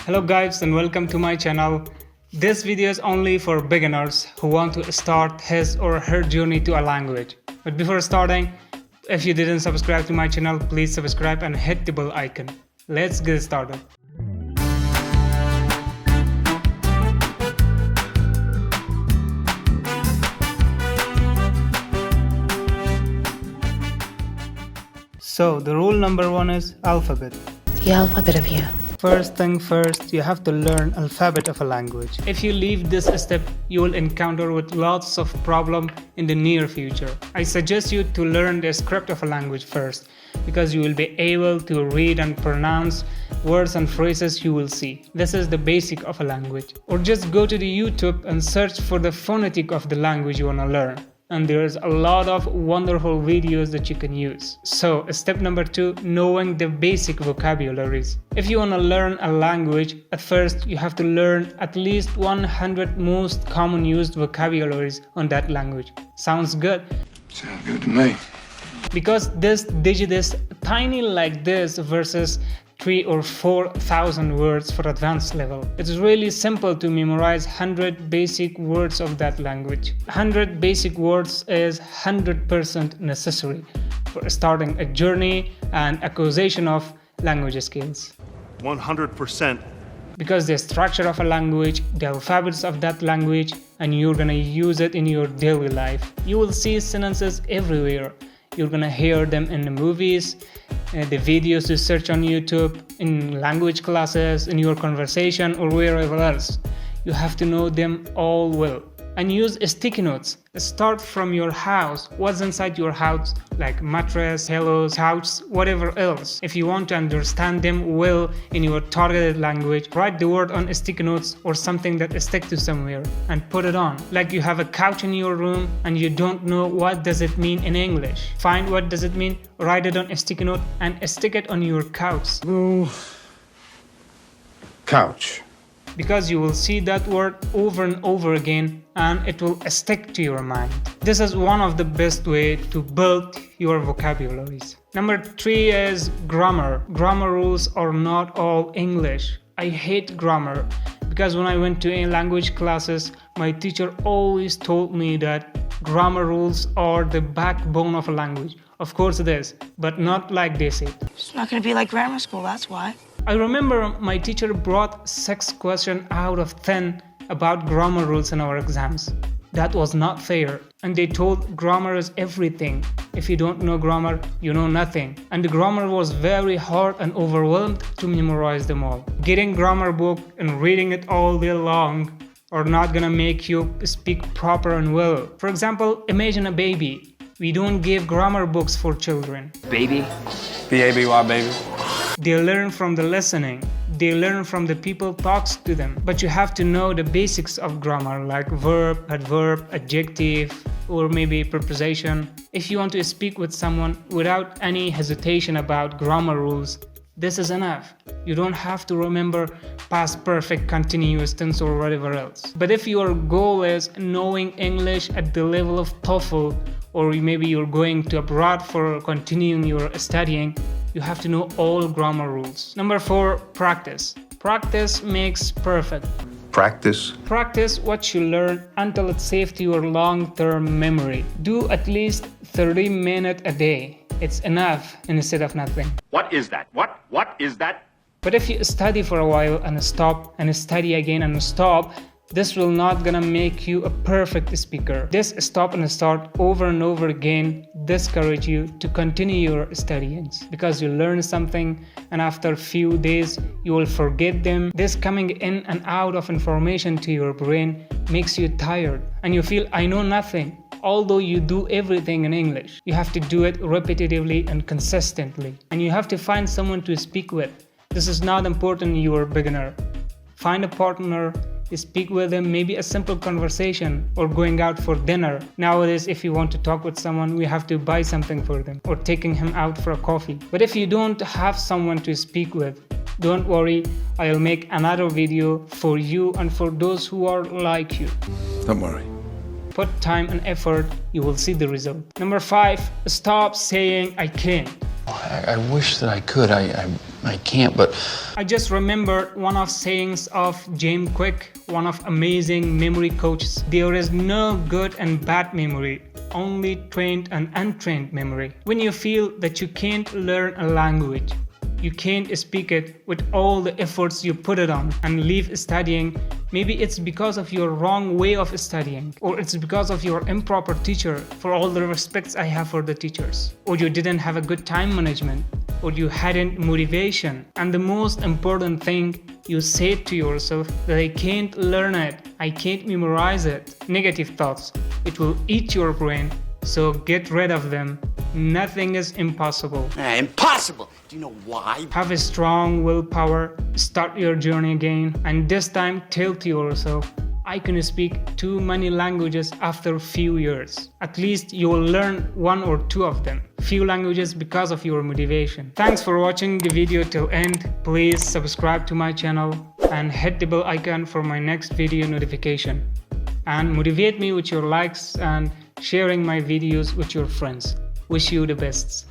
Hello guys and welcome to my channel. This video is only for beginners who want to start his or her journey to a language. But before starting, if you didn't subscribe to my channel, please subscribe and hit the bell icon. Let's get started. So the rule number 1 is alphabet. The alphabet of you. First thing first, you have to learn alphabet of a language. If you leave this step, you will encounter with lots of problem in the near future. I suggest you to learn the script of a language first, because you will be able to read and pronounce words and phrases you will see. This is the basic of a language. Or just go to the YouTube and search for the phonetic of the language you want to learn. And there's a lot of wonderful videos that you can use. So step number 2, knowing the basic vocabularies. If you want to learn a language, at first you have to learn at least 100 most common used vocabularies on that language. Sounds good? Sounds good to me. Because this digit is tiny like this versus 3,000 or 4,000 words for advanced level. It's really simple to memorize 100 basic words of that language. 100 basic words is 100% necessary for starting a journey and acquisition of language skills. 100%. Because the structure of a language, the alphabets of that language, and you're gonna use it in your daily life. You will see sentences everywhere. You're gonna hear them in the movies, the videos you search on YouTube, in language classes, in your conversation, or wherever else. You have to know them all well. And use sticky notes. Start from your house. What's inside your house, like mattress, pillows, couch, whatever else. If you want to understand them well in your targeted language, write the word on sticky notes or something that sticks to somewhere and put it on. Like you have a couch in your room and you don't know what does it mean in English. Find what does it mean, write it on a sticky note and stick it on your couch. Ooh. Couch. Because you will see that word over and over again and it will stick to your mind. This is one of the best ways to build your vocabularies. Number 3 is grammar. Grammar rules are not all English. I hate grammar because when I went to language classes, my teacher always told me that grammar rules are the backbone of a language. Of course it is, but not like they said. It's not going to be like grammar school, that's why. I remember my teacher brought 6 questions out of 10 about grammar rules in our exams. That was not fair. And they told grammar is everything. If you don't know grammar, you know nothing. And the grammar was very hard and overwhelmed to memorize them all. Getting grammar book and reading it all day long are not gonna make you speak proper and well. For example, imagine a baby. We don't give grammar books for children. Baby? B-A-B-Y, baby. They learn from the listening. They learn from the people talks to them. But you have to know the basics of grammar like verb, adverb, adjective, or maybe preposition. If you want to speak with someone without any hesitation about grammar rules, this is enough. You don't have to remember past perfect, continuous tense or whatever else. But if your goal is knowing English at the level of TOEFL, or maybe you're going to abroad for continuing your studying, you have to know all grammar rules. Number 4, practice. Practice makes perfect. Practice. Practice what you learn until it's safe to your long-term memory. Do at least 30 minutes a day. It's enough instead of nothing. What is that? What is that? But if you study for a while and stop and study again and stop, this will not gonna make you a perfect speaker. This stop and start over and over again discourage you to continue your studyings because you learn something and after a few days you will forget them. This coming in and out of information to your brain makes you tired and you feel I know nothing. Although you do everything in English, you have to do it repetitively and consistently. And you have to find someone to speak with. This is not important you are a beginner. Find a partner, speak with them, maybe a simple conversation or going out for dinner. Nowadays, if you want to talk with someone, we have to buy something for them or taking him out for a coffee. But if you don't have someone to speak with, don't worry, I'll make another video for you and for those who are like you. Don't worry. Put time and effort, you will see the result. Number 5, stop saying I can't. I wish that I could. I can't, but I just remembered one of sayings of James Quick, one of amazing memory coaches. There is no good and bad memory, only trained and untrained memory. When you feel that you can't learn a language, you can't speak it with all the efforts you put it on and leave studying, maybe it's because of your wrong way of studying, or it's because of your improper teacher, for all the respects I have for the teachers, or you didn't have a good time management, or you hadn't motivation. And the most important thing, you said to yourself that I can't learn it, I can't memorize it. Negative thoughts, it will eat your brain, so get rid of them. Nothing is impossible. impossible. Do you know why? Have a strong willpower, start your journey again, and this time tell to yourself, I can speak too many languages after few years. At least you will learn one or two of them. Few languages because of your motivation. Thanks for watching the video till end. Please subscribe to my channel and hit the bell icon for my next video notification. And motivate me with your likes and sharing my videos with your friends. Wish you the best.